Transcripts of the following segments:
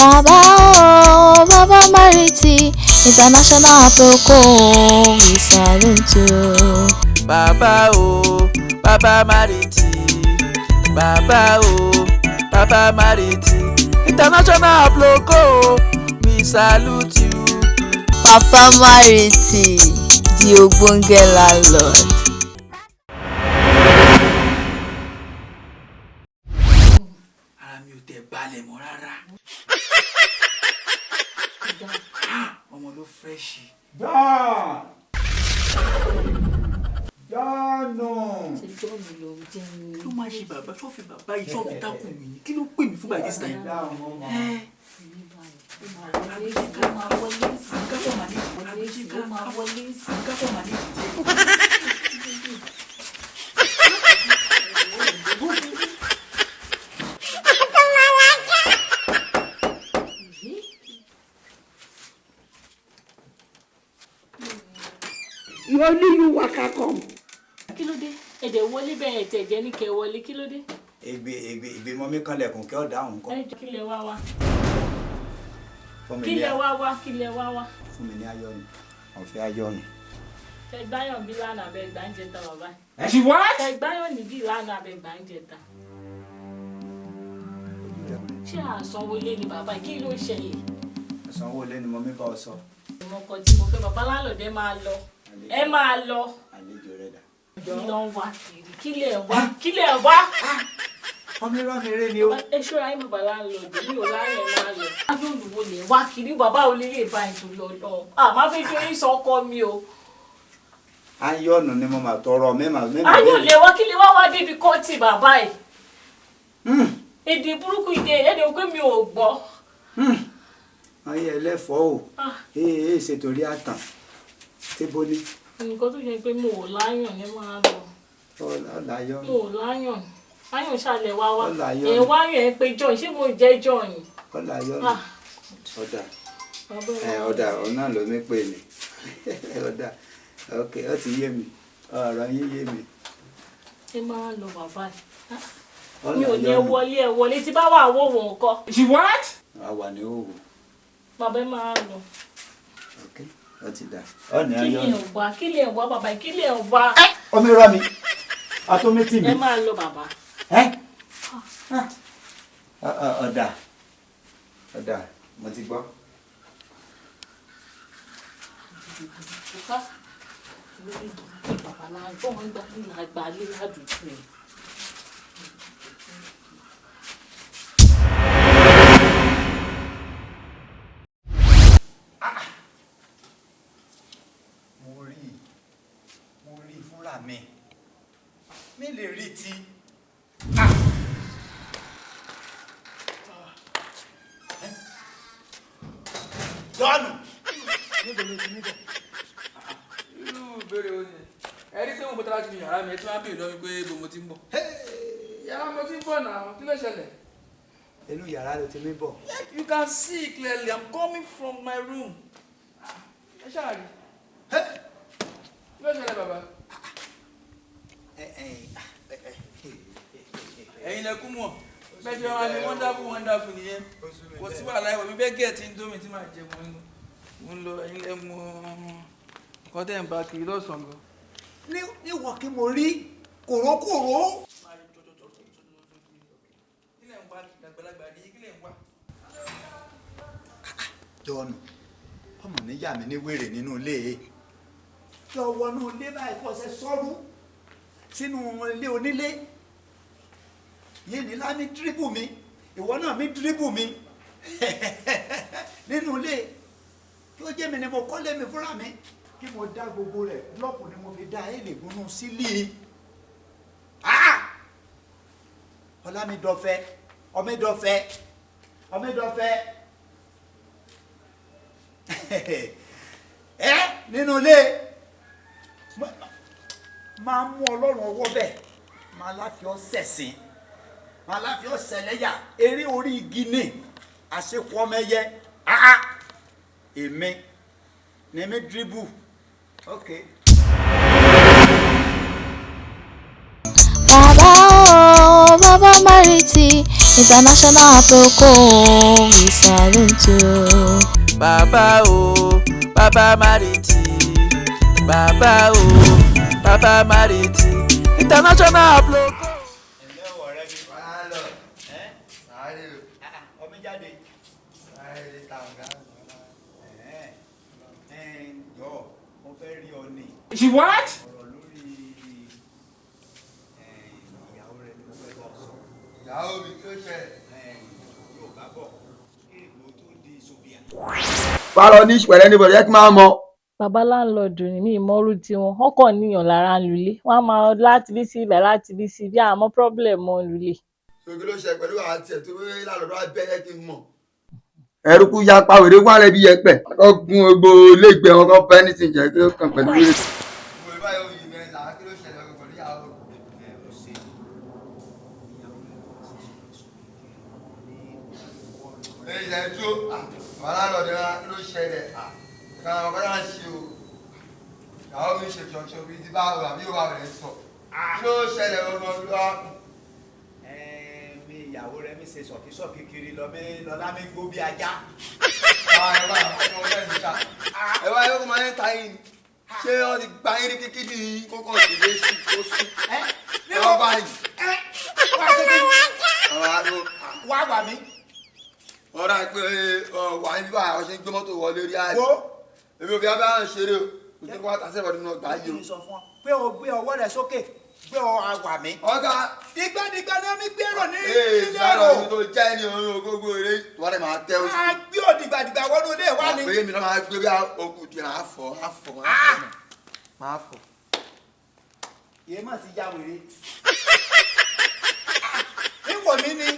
Baba Mariti, international protocol, we salute you. Baba Mariti, Baba Mariti, international protocol, we salute you. Baba Mariti, the Ogbonge landlord. Fresh. John! No! Kí ló máa ṣe bàbá tó fi bàbá yìí tó fi dákun mi? Kí ló pè mí fún by this time? You only you waka come. Kí ló dé? Ẹ̀dẹ̀ wọlé bẹ́ẹ̀ tẹ̀ jẹ́ ní kẹ́ wọlé, kí ló dé? Ègbè mọ́ mi kanlẹ̀kùn kí ó dáhùn kan. Kí lẹ wá wá? Kí lẹ wá wá? Fún mi ní ayọ̀nù. Wọ́n fi ayọ̀nù. Ẹ gbáyàn bí lánàá bẹ gbà ń jẹta bàbá. Ẹ ṣì what? Ẹ gbáyàn níbí lánàá bẹ gbà ń jẹta. Ṣé àsanwó ilé ni bàbá kí ló ṣẹlẹ̀? Àsanwó ilé ni mo mi bá ọ sọ. Ìmọ̀kàn tí mo fẹ́ bàbá lálọ́dẹ máa lọ. Ẹ máa lọ. Àlejò rẹ̀ dà. Kí ló ń wá kiri? Kí lẹ̀ wá? Ọmọ irọ́ mi rẹ̀ ni o. Ẹ ṣọ́ra yín bàbá lálọ́dẹ mi ò láyé máa lọ. Ayọ̀lùwò lè wá kiri bàbá ò lè lè bá ètò lọ lọ. Àmọ́ fẹ́ jọ yín sọ́kọ mi o. Ayọ̀nù ni mo máa tọrọ mẹ́mà. Ayọ̀ lè wá kí lè wá débi kọ́ọ̀tì bàbá ẹ̀. Èdè burúkú èdè ògbé mi ò gbọ́. Ayé ẹlẹ́fọ̀ọ́ o. Ṣètò rí àtàn. Tíbo ni. Nǹkan tó ṣe pé mo ò láyàn ní máa lọ. Ọ̀làyọ̀. Mo ò láyàn. Láyàn ṣàlẹ̀ wá wá. Ọ̀làyọ̀. Ẹ̀ wáyàn ẹ pé jọ̀yìn ṣé mo jẹ́ jọ̀yìn? Ọ̀làyọ̀. Ọ̀dà ọ̀nà ló mi pè ní. Ọ̀dà ok ó ti yé mi ọ̀rọ̀ yín yé mi. Ẹ máa lọ bàbá ẹ̀. Mi ò ní ẹ wọlé tí bá wà wò wọ̀n kọ́. She what? Àwa ni ó wò. Bàbá ẹ máa lọ. Ok ó ti dà. Kí lè wá bàbá kí lè wá. Ọmọ irọ́ mi àtọ́mẹ́tì mi. Ẹ máa lọ bàbá. Ọ̀dà mo ti gbọ́. Bàbá náà gbọ́n gbà lé ládùúgbò ẹ̀. Mo rí fúnra mi lè rí ti. Jọ́nù. Irú ìbéèrè o ni. Ẹ rí pé mo bọ́tà láti fi yàrá mi ẹ tí wọ́n á bèèrè lọ́wọ́ pé ibo mo ti ń bọ̀. Yàrá mo ti ń bọ̀ náà, kí ló ṣẹlẹ̀? Inú yàrá ló ti mí bọ̀. You can see clearly, I'm coming from my room. Ẹ ṣáà rí. Kí ló ṣẹlẹ̀ bàbá? Ẹ̀yin lẹ kú mọ̀. Bẹ́ẹ̀ wá ní wonderful nìyẹn. Kò sí wàhálà ìwọ̀ mi bẹ́ẹ̀ gẹ̀ẹ́tì ń dómi tí màá jẹ mo ń lọ ẹ̀yin lẹ mọ nǹkan tẹ́ ń bá kiri lọ́sàn-án gan. Níwọ̀ kí mo rí kòrókòró. Kí lẹ̀ ń wá àgbàlagbà ní kí lẹ̀ ń wá? Jọ́nù ọmọ níyà mi ní wèrè nínú ilé. Lọ wọnú ilé báyìí kọ́ ṣe sọ́rú sínú ilé onílé. Yé ní lá mi dírìbù mi, ìwọ náà mi dírìbù mi nínú ilé. Kí ó jẹ́ mi ni mo kọ́lé mi fúnra mi. Kí mo dá gbogbo rẹ̀ blọ́ọ̀kù ni mo fi dá ẹ̀lẹ́gúnnú sílé. Ọlámídọ́fẹ́ nínú ilé máa mú Ọlọ́run ọwọ́ bẹ́ẹ̀ máa láfi ọ́ sẹ̀sìn máa láfi ọ́ sẹ̀lẹ́yà eré orí igi ní àṣekù ọmọ ẹyẹ èmi ní mi dribble ok. Baba Mariti, international protocol, we salute you. Baba Baba Mariti, Baba Baba Mariti, international protocol. She what? Pàrọ̀ ní ìṣẹ̀lẹ̀ anybody ẹ kí máa mọ. Baba landlord ni mi ìmọ̀rú tiwọn wọ́n kàn níyàn lára ń lulẹ̀ wọ́n á máa láti bí sí ibẹ̀ láti bí sí bí àmọ́ problem mọ́ ń lulẹ̀. Ṣòkè ló ṣe pẹ̀lú àti ẹ̀ tó wé lálọ́dọ́ abẹ́ ẹ kí n mọ̀. Ẹrúkú ya pa wèrè wà lẹ́bi yẹpẹ̀. Kọ́ gun gbogbo ilé ìgbẹ́ wọn kọ́ fẹ́ ní ti jẹ́ kí ó kàn pẹ̀lú wèrè. Wàhálà lọ́dọ̀ wa kí ló ṣẹlẹ̀ kan ọ̀gá náà ṣe o ìyàwó mi ṣe ṣọ̀ṣọ̀ bíi ti bá wà bí wà rẹ̀ sọ kí ló ṣẹlẹ̀ ọgbọ̀n ló wá kù. mi ìyàwó rẹ mi ṣe sọ̀kísọ̀kí kiri lọ́lá mi gbó bí ajá. ẹ wá yóò máa ń ta yín ṣé wọ́n ti gba yín ní kíkídì kókó ìdílé sí tó sí. ẹ wọ́n bá yìí. wá wà mí. Ọ̀rọ̀ àìpé wà ní bá àwọn ṣe ń gbé mọ́tò wọlé rí àìsí. Èmi ò fi abẹ́ àwọn ṣeré o. Kò tí kò wá tàṣẹ́ ìwọ̀n nínú ọgbà yìí o. Mo sọ fún ọ pé o gbé ọwọ́ rẹ sókè gbé àwà mí. Ọ̀gá. Dìgbàdìgbà ni omi gbèrò ní ilé ilé rò. rò. Ìsàlọ̀ tó jẹ́ ní orin gbogbo eré wọ́n lè máa tẹ́ oṣù. A gbé òdìgbàdìgbà wọnú ilé wa ni. Àpèyé mi náà máa gbé bí okùn tí máa fọ̀ máa fọ̀. Yé má ti já wèrè. Níwò mí ni.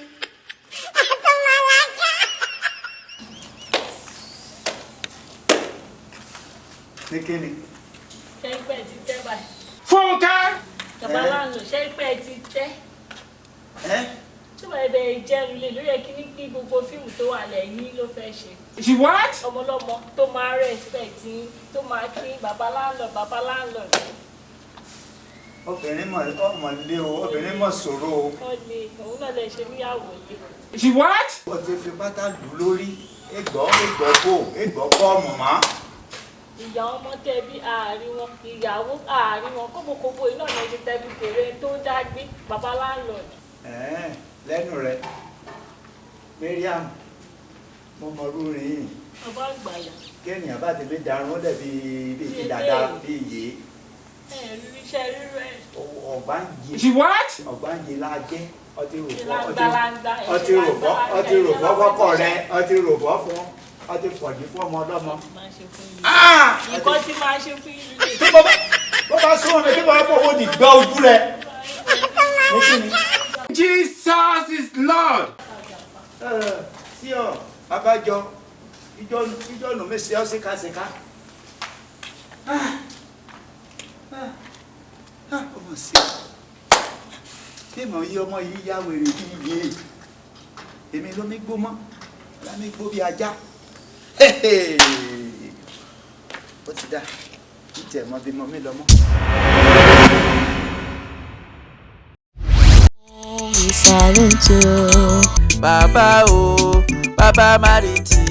Ní kíni? Ṣé ìpẹ́ ti tẹ́ báyìí? Fúnkẹ́. Baba landlord ṣé ìpẹ́ ti tẹ́? Tí wọ́n ẹbẹ̀ ìjẹ́rùlé ló yẹ kí ní kí gbogbo fíìmù tó wà lẹ́yìn ló fẹ́ ṣe. She what? Ọmọlọ́mọ tó máa respect yín tó máa kí Baba landlord. Obìnrin ọmọ lé o, obìnrin mọ̀ sọ̀rọ̀ o. Ọ̀lẹ́ òun náà lè ṣe níyàwó lé. She what? Ó ti fi pátá lù lórí. Ègbọ́ kọ́ mọ̀mọ́. Ìyá ọmọ tẹbi àárín wọn ìyàwó àárín wọn kóbókóbó iná ní ẹni tẹbi kéré tó dágbé Baba landlord. Lẹ́nu rẹ̀ Mariam mo mọ orú rìn yìí. Bàbá àgbàyà. Kí ènìyàn bá ti lè darun ó dẹ̀ bí ti dàda bí iye. Iṣẹ́ rírọ ẹ̀. Ọ̀gbáǹjì. She what? Ọ̀gbáǹjì la jẹ́ ọtí Ìlànà ròbọ́ fọ́kọ̀ rẹ̀ ọtí ròbọ́ fún ọtí fọ̀dí fún ọmọ ọlọ́mọ. Nǹkan tí máa ṣe fún yín lè. Tí bó bá súnmọ́ mi kí wọ́n fọwọ́ ní gbọ́ ojú rẹ̀. Jesus is Lord. Sí ọ abájọ ìjọ nù mí sí ọ síkásíká. Ọmọ sí bí mo yí ọmọ yìí yá wèrè bí iye èmi ló mi gbó mọ́ lámì gbó bí ajá. Ó ti dá ìtẹ̀ mọ́ bí mo mi lọ mọ́. We salute you. Baba Baba Mariti,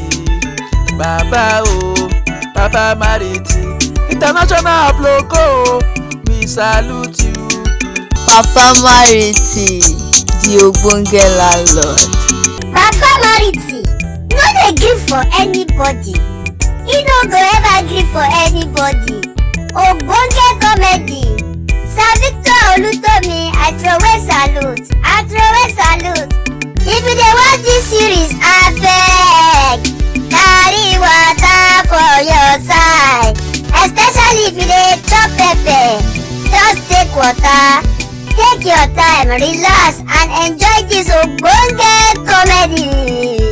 Baba Baba Mariti, international protocol, we salute you. Baba Mariti, the ogbonge landlord. Baba Mariti, no dey gree for anybody. He no go ever gree for anybody. Ogbonge comedy. Sir Victor Olutomi, I throway salute. If you dey watch this series, abeg carry water for your side. Especially if you dey chop pepper, just take water. Take your time, relax and enjoy this ogbonge comedy.